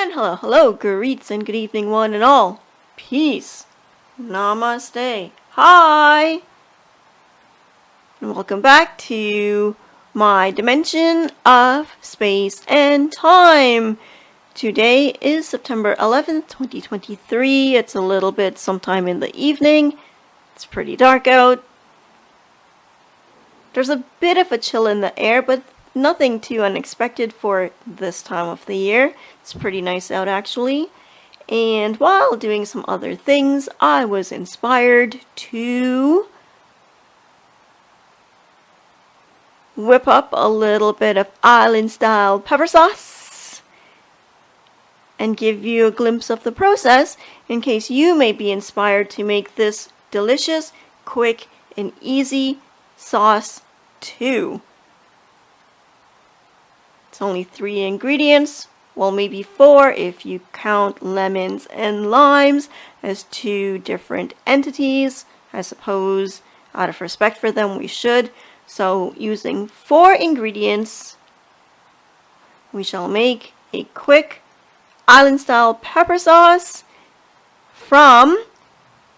And hello, greets and good evening one and all. Peace. Namaste. Hi. And welcome back to my dimension of space and time. Today is September 11th, 2023. It's a little bit sometime in the evening. It's pretty dark out. There's a bit of a chill in the air, but nothing too unexpected for this time of the year. It's pretty nice out actually. And while doing some other things, I was inspired to whip up a little bit of island style pepper sauce and give you a glimpse of the process in case you may be inspired to make this delicious, quick, and easy sauce too. It's only 3 ingredients, well maybe 4 if you count lemons and limes as 2 different entities. I suppose out of respect for them we should. So using 4 ingredients, we shall make a quick island style pepper sauce from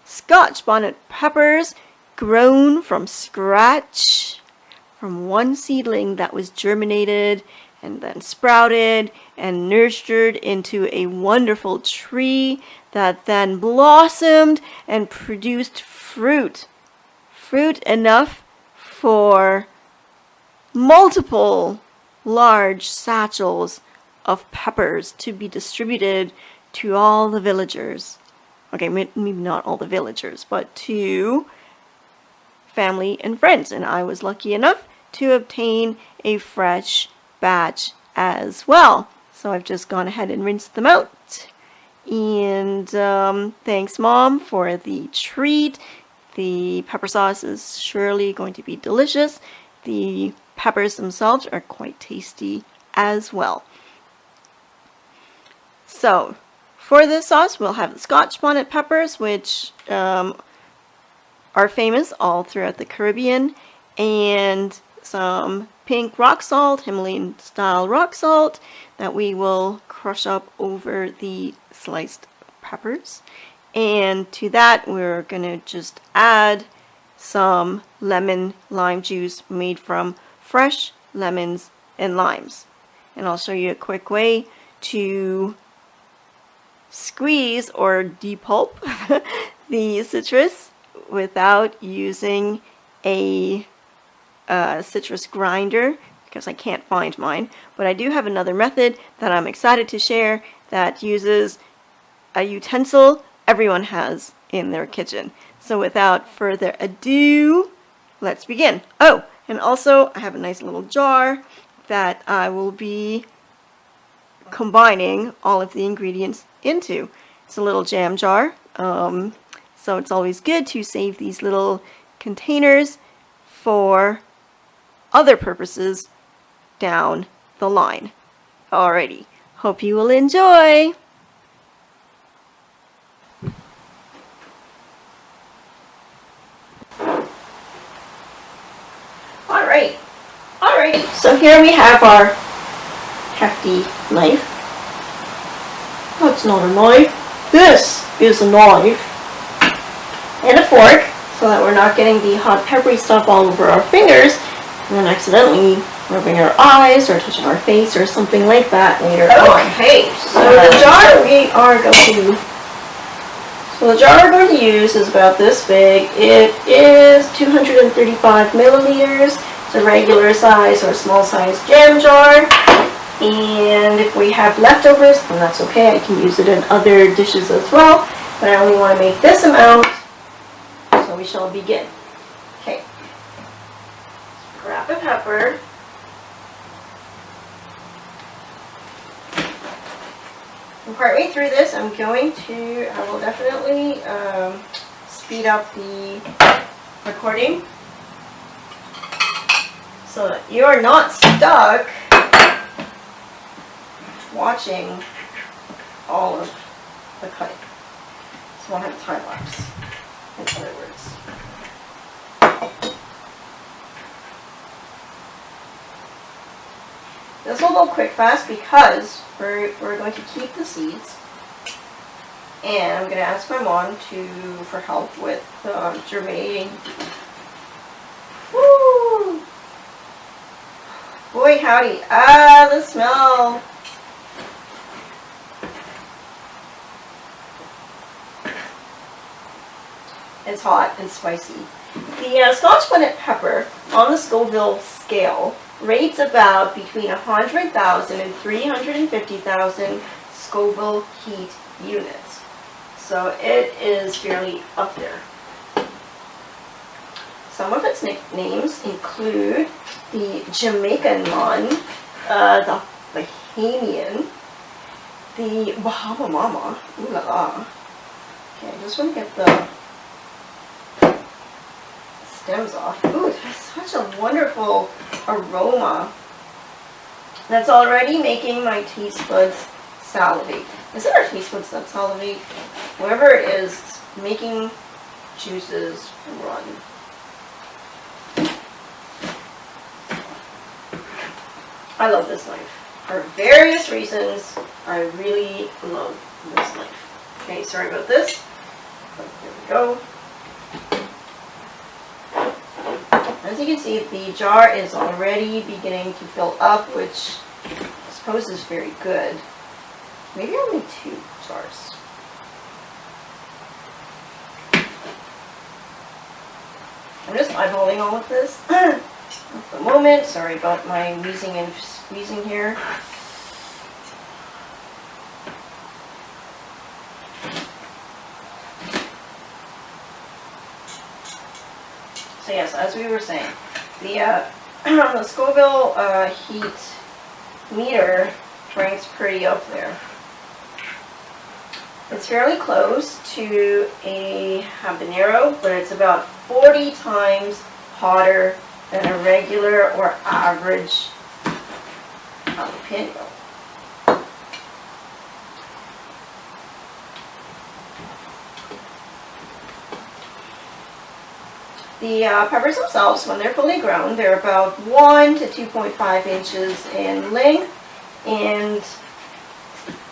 Scotch bonnet peppers grown from scratch from one seedling that was germinated and then sprouted and nurtured into a wonderful tree that then blossomed and produced fruit enough for multiple large satchels of peppers to be distributed to all the villagers. Okay, maybe not all the villagers, but to family and friends. And I was lucky enough to obtain a fresh batch as well. So I've just gone ahead and rinsed them out. And thanks, Mom, for the treat. The pepper sauce is surely going to be delicious. The peppers themselves are quite tasty as well. So, for this sauce, we'll have the Scotch bonnet peppers, which are famous all throughout the Caribbean, and some pink rock salt, Himalayan style rock salt, that we will crush up over the sliced peppers. And to that, we're going to just add some lemon lime juice made from fresh lemons and limes. And I'll show you a quick way to squeeze or depulp the citrus without using a citrus grinder, because I can't find mine. But I do have another method that I'm excited to share that uses a utensil everyone has in their kitchen. So without further ado, let's begin. Oh, and also I have a nice little jar that I will be combining all of the ingredients into. It's a little jam jar, so it's always good to save these little containers for other purposes down the line. Alrighty, hope you will enjoy! Alright, so here we have our hefty knife. That's not a knife. This is a knife. And a fork, so that we're not getting the hot peppery stuff all over our fingers and then accidentally rubbing our eyes or touching our face or something like that later on. Okay, so the jar we're going to use is about this big. It is 235 milliliters. It's a regular size or small size jam jar. And if we have leftovers, then that's okay. I can use it in other dishes as well. But I only want to make this amount, so we shall begin. Okay. Grab a pepper. And partway through this, I will definitely speed up the recording so that you're not stuck watching all of the cutting. So we'll have time lapse, in other words. This will go quick fast because we're going to keep the seeds. And I'm going to ask my mom for help with germinating. Woo! Boy howdy. Ah, the smell. It's hot and spicy. The Scotch bonnet pepper on the Scoville scale rates about between 100,000 and 350,000 Scoville heat units. So it is fairly up there. Some of its nicknames include the Jamaican one, the Bahamian, the Bahama Mama, ooh la la. Okay, I just want to get the stems off. Ooh, it has such a wonderful aroma that's already making my taste buds salivate. Is it our taste buds that salivate? Whatever it is, it's making juices run. I love this knife. For various reasons, I really love this knife. Okay, sorry about this. But there we go. As you can see, the jar is already beginning to fill up, which I suppose is very good. Maybe I'll make 2 jars. I'm just eyeballing all of this at the moment. Sorry about my wheezing and squeezing here. So yes, as we were saying, the Scoville heat meter ranks pretty up there. It's fairly close to a habanero, but it's about 40 times hotter than a regular or average jalapeno. The peppers themselves, when they're fully grown, they're about 1 to 2.5 inches in length, and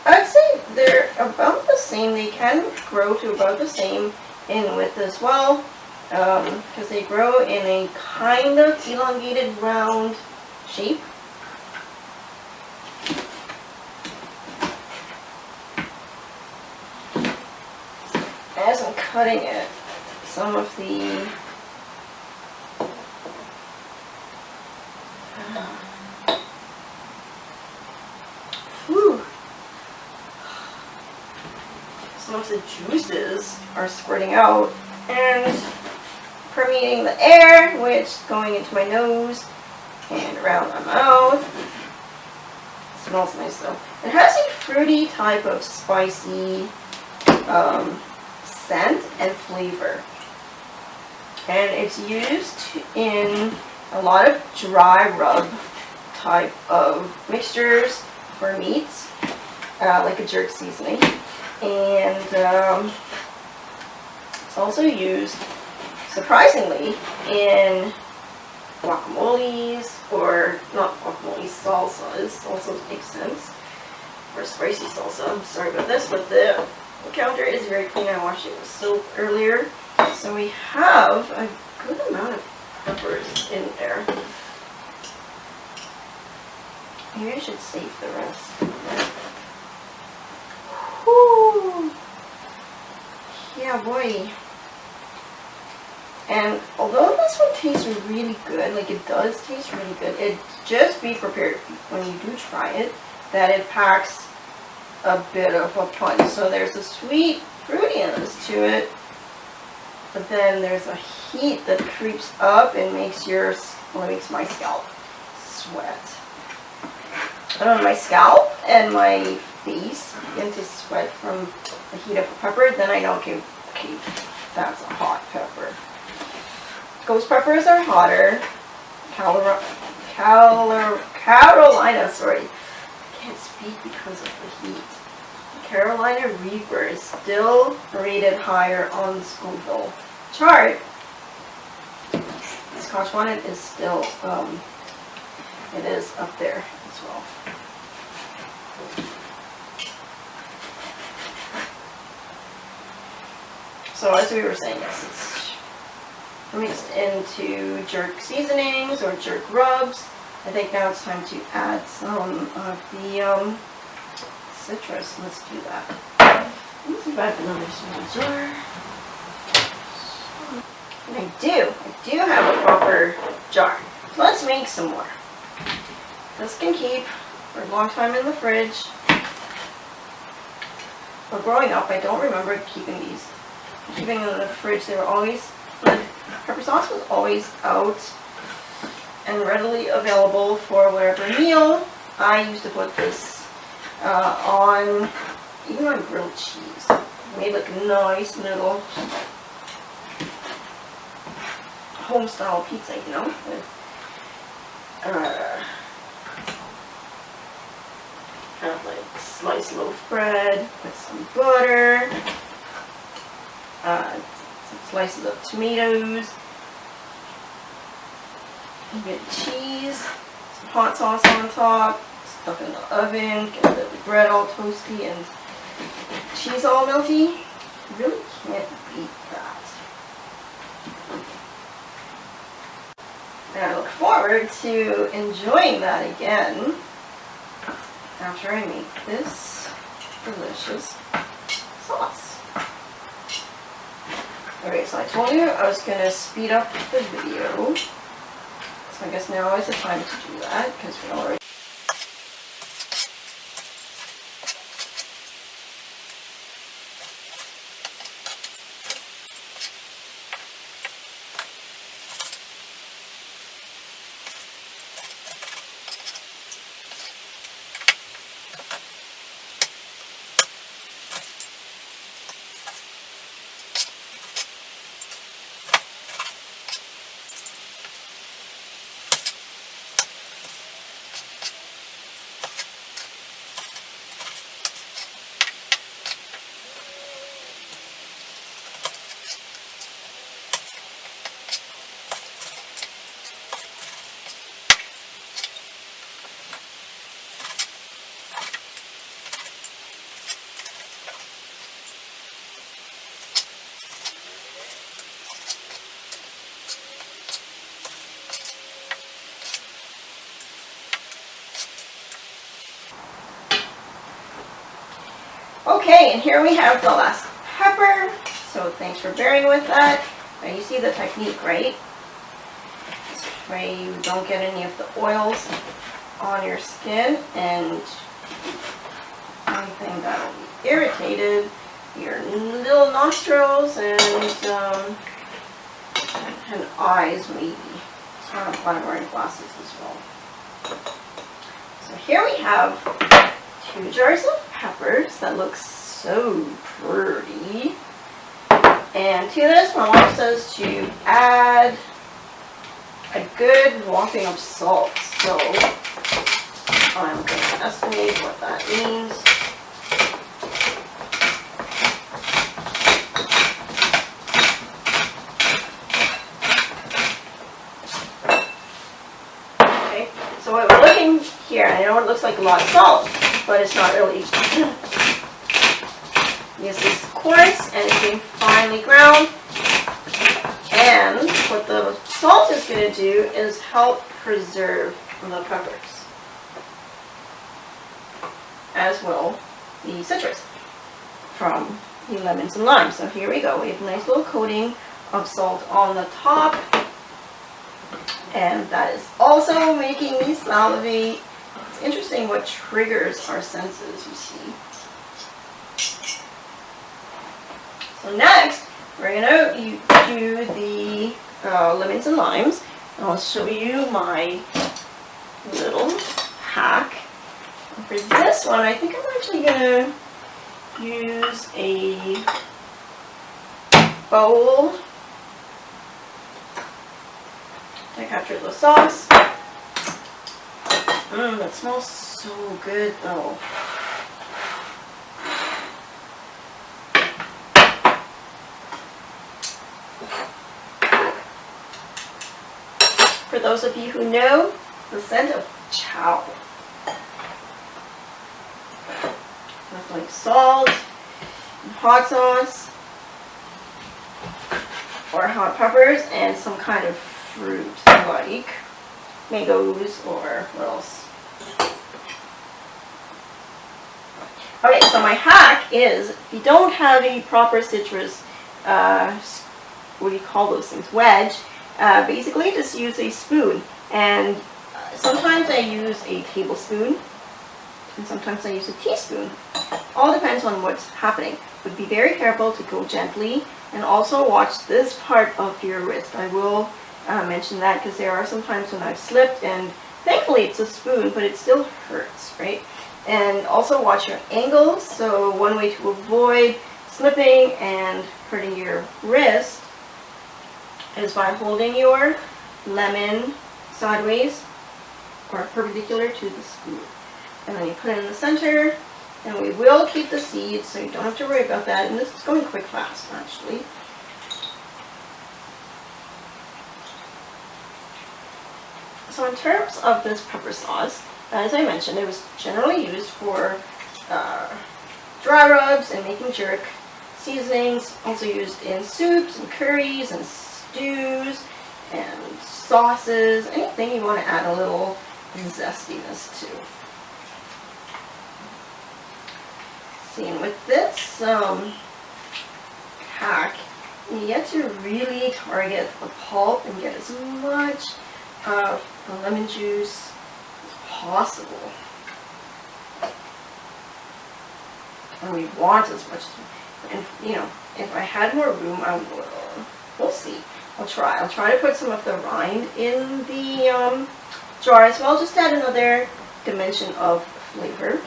I'd say they're about the same. They can grow to about the same in width as well, because they grow in a kind of elongated round shape. As I'm cutting it, some of the the juices are squirting out and permeating the air, which is going into my nose and around my mouth. It smells nice though. It has a fruity type of spicy scent and flavor, and it's used in a lot of dry rub type of mixtures for meats, like a jerk seasoning. And it's also used, surprisingly, in guacamoles, or not guacamole, salsas. Salsa makes sense for spicy salsa. I'm sorry about this, but the counter is very clean. I washed it with soap earlier. So we have a good amount of peppers in there. Maybe I should save the rest. Whew. Yeah, boy. And although this one tastes really good, like it does taste really good, just be prepared when you do try it that it packs a bit of a punch. So there's a sweet fruitiness to it, but then there's a heat that creeps up and makes makes my scalp sweat. My scalp and my face begin to sweat from the heat of the pepper, then I know, okay, that's a hot pepper. Ghost peppers are hotter. Carolina, sorry. I can't speak because of the heat. Carolina Reaper is still rated higher on the Scoville chart. Scotch Bonnet is still it is up there as well. So as we were saying, yes, it's mixed into jerk seasonings or jerk rubs. I think now it's time to add some of the citrus. Let's do that. Let's see if I have another small jar. And I do have a proper jar. So let's make some more. This can keep for a long time in the fridge. But growing up, I don't remember keeping these. Keeping them in the fridge, they were always, the pepper sauce was always out and readily available for whatever meal. I used to put this on, even on grilled cheese. It made like a nice little home style pizza, you know, with kind of like sliced loaf bread with some butter, some slices of tomatoes, a bit of cheese, some hot sauce on top, stuff in the oven, get the bread all toasty and cheese all melty. You really can't beat that. And I look forward to enjoying that again after I make this delicious sauce. Alright, so I told you I was going to speed up the video. So I guess now is the time to do that because we're already. Okay, and here we have the last pepper, so thanks for bearing with that. Now you see the technique, right? This way you don't get any of the oils on your skin and anything that'll be irritated your little nostrils and eyes maybe. So I'm glad I'm wearing glasses as well. So here we have 2 jars of peppers that look so pretty. And to this, my mom says to add a good whopping of salt. So I'm going to estimate what that means. Okay, so what we're looking here, I know it looks like a lot of salt, but it's not really. This is coarse and it's being finely ground. And what the salt is going to do is help preserve the peppers, as will the citrus from the lemons and limes. So here we go. We have a nice little coating of salt on the top. And that is also making me salivate. It's interesting what triggers our senses, you see. So next, we're going to do the lemons and limes. And I'll show you my little hack. And for this one, I think I'm actually going to use a bowl to capture the sauce. That smells so good though. For those of you who know, the scent of chow. With like salt, and hot sauce, or hot peppers, and some kind of fruit like mangoes or what else. Okay, so my hack is, if you don't have a proper citrus, what do you call those things, wedge, basically just use a spoon. And sometimes I use a tablespoon, and sometimes I use a teaspoon. All depends on what's happening. But be very careful to go gently, and also watch this part of your wrist. I will mention that because there are some times when I've slipped, and thankfully it's a spoon, but it still hurts, right? And also watch your angles. So one way to avoid slipping and hurting your wrist is by holding your lemon sideways or perpendicular to the spoon. And then you put it in the center, and we will keep the seeds, so you don't have to worry about that. And this is going quick fast, actually. So in terms of this pepper sauce, as I mentioned, it was generally used for dry rubs and making jerk. Seasonings, also used in soups and curries and stews and sauces, anything you want to add a little zestiness to. See, and with this hack, you get to really target the pulp and get as much of the lemon juice as possible. And we want as much, and you know, if I had more room, I will. We'll see. I'll try to put some of the rind in the jar as well, just to add another dimension of flavor.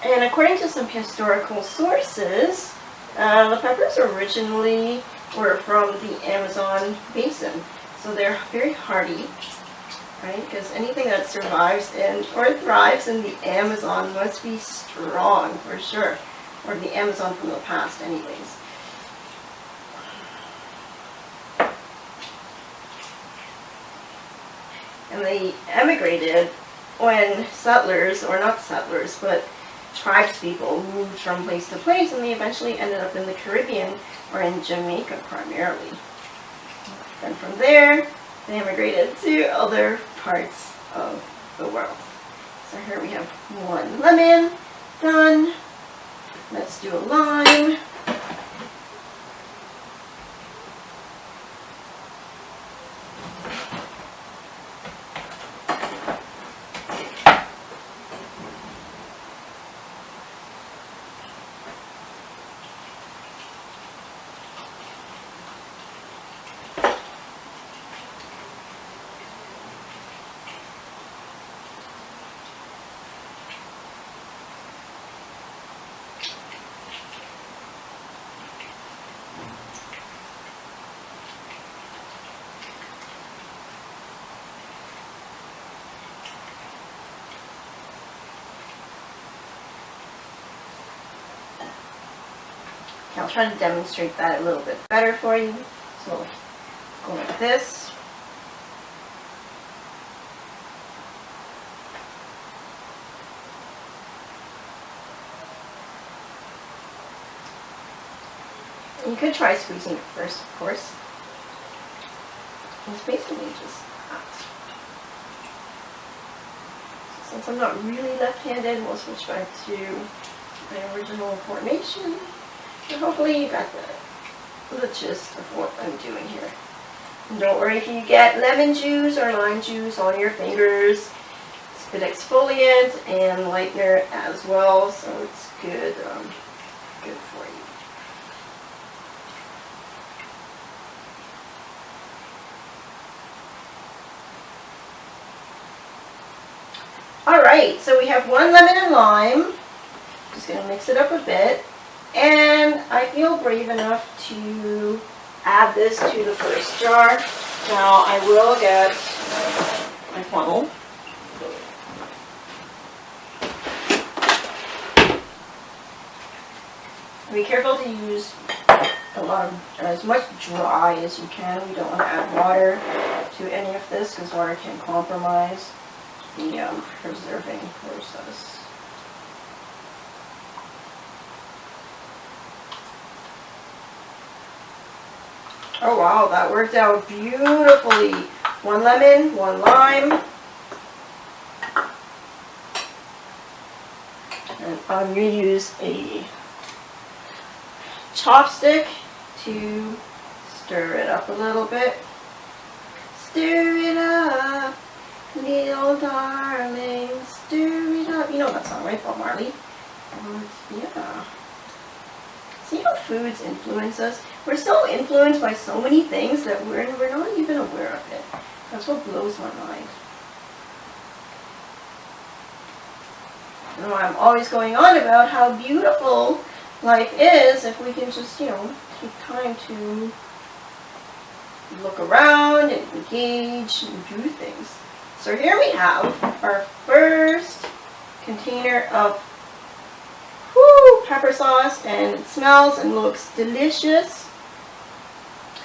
And according to some historical sources, the peppers originally were from the Amazon basin, so they're very hardy, right? Because anything that survives in or thrives in the Amazon must be strong for sure, or the Amazon from the past anyways. And they emigrated when settlers, or not settlers, but tribespeople moved from place to place, and they eventually ended up in the Caribbean or in Jamaica primarily. Then from there, they immigrated to other parts of the world. So here we have one lemon done. Let's do a lime. I'll try to demonstrate that a little bit better for you. So go like this. You could try squeezing it first, of course. It's basically just that. So since I'm not really left-handed, we'll switch back to my original formation. And hopefully you got the gist of what I'm doing here. And don't worry if you get lemon juice or lime juice on your fingers. It's a good exfoliant and lightener as well, so it's good, good for you. Alright, so we have one lemon and lime. Just going to mix it up a bit. And I feel brave enough to add this to the first jar. Now I will get my funnel. Be careful to use as much dry as you can. We don't want to add water to any of this because water can compromise the preserving process. Oh wow, that worked out beautifully. 1 lemon, 1 lime. And I'm going to use a chopstick to stir it up a little bit. Stir it up, little darling, stir it up. You know that song, right, Bob Marley? Yeah. See how foods influence us? We're so influenced by so many things that we're not even aware of it. That's what blows my mind. You know, I'm always going on about how beautiful life is if we can just, take time to look around and engage and do things. So here we have our first container of pepper sauce, and it smells and looks delicious.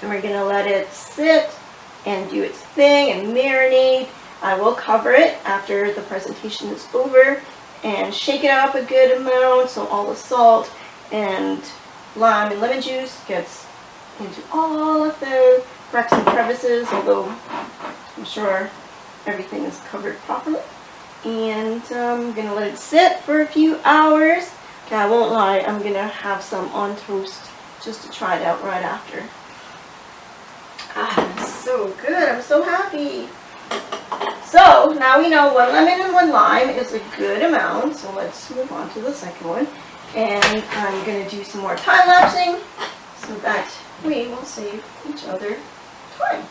And we're going to let it sit and do its thing and marinate. I will cover it after the presentation is over and shake it up a good amount so all the salt and lime and lemon juice gets into all of the cracks and crevices, although I'm sure everything is covered properly. And I'm going to let it sit for a few hours. Okay, I won't lie, I'm going to have some on toast just to try it out right after. Ah, it's so good. I'm so happy. So now we know 1 lemon and 1 lime is a good amount. So let's move on to the second one. And I'm going to do some more time lapsing so that we will save each other time.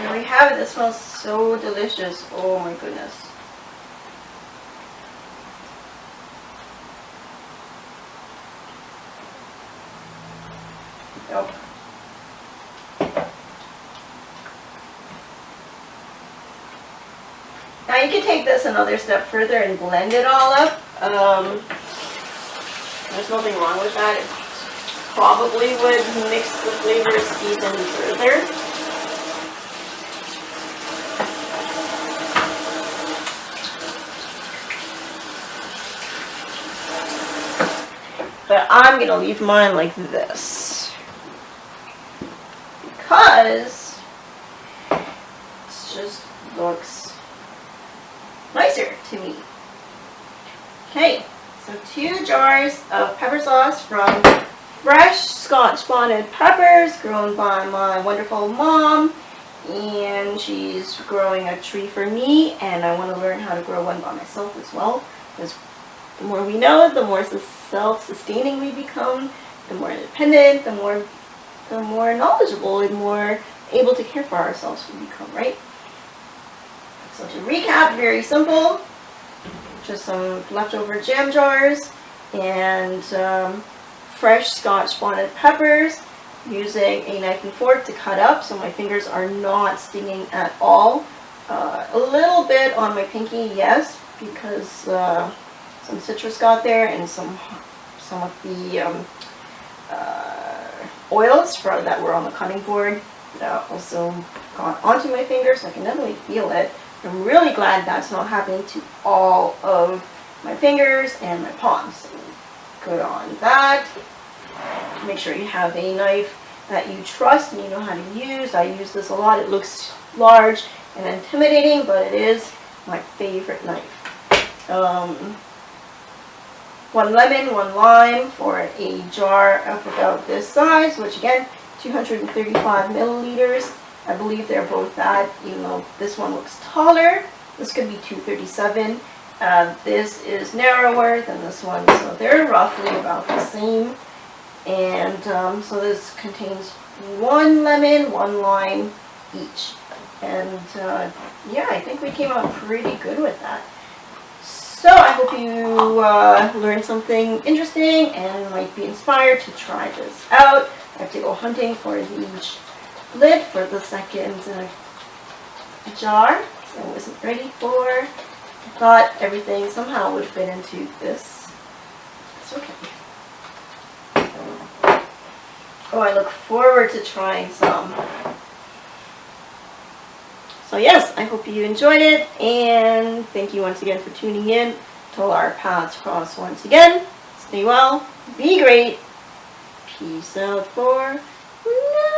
There we have it. This smells so delicious. Oh my goodness. Yep. Now you can take this another step further and blend it all up. There's nothing wrong with that. It probably would mix the flavors even further. But I'm going to leave mine like this because it just looks nicer to me. Okay, so 2 jars of pepper sauce from fresh Scotch bonnet peppers grown by my wonderful mom. And she's growing a tree for me, and I want to learn how to grow one by myself as well. Because the more we know, the more self-sustaining we become, the more independent, the more knowledgeable and more able to care for ourselves we become, right? So to recap, very simple. Just some leftover jam jars and fresh Scotch bonnet peppers, using a knife and fork to cut up so my fingers are not stinging at all. A little bit on my pinky, yes, because some citrus got there and some of the oils that were on the cutting board that also got onto my fingers. I can definitely feel it. I'm really glad that's not happening to all of my fingers and my palms. So good on that. Make sure you have a knife that you trust and you know how to use. I use this a lot. It looks large and intimidating, but it is my favorite knife. 1 lemon, 1 lime for a jar of about this size, which again, 235 milliliters. I believe they're both that, even though this one looks taller. This could be 237. This is narrower than this one, so they're roughly about the same. And so this contains 1 lemon, 1 lime each. And yeah, I think we came out pretty good with that. So I hope you learned something interesting and might be inspired to try this out. I have to go hunting for the lid for the second jar, so I wasn't ready for. I thought everything somehow would fit into this. It's okay. Oh, I look forward to trying some. So yes, I hope you enjoyed it, and thank you once again for tuning in till our paths cross once again. Stay well, be great, peace out for now.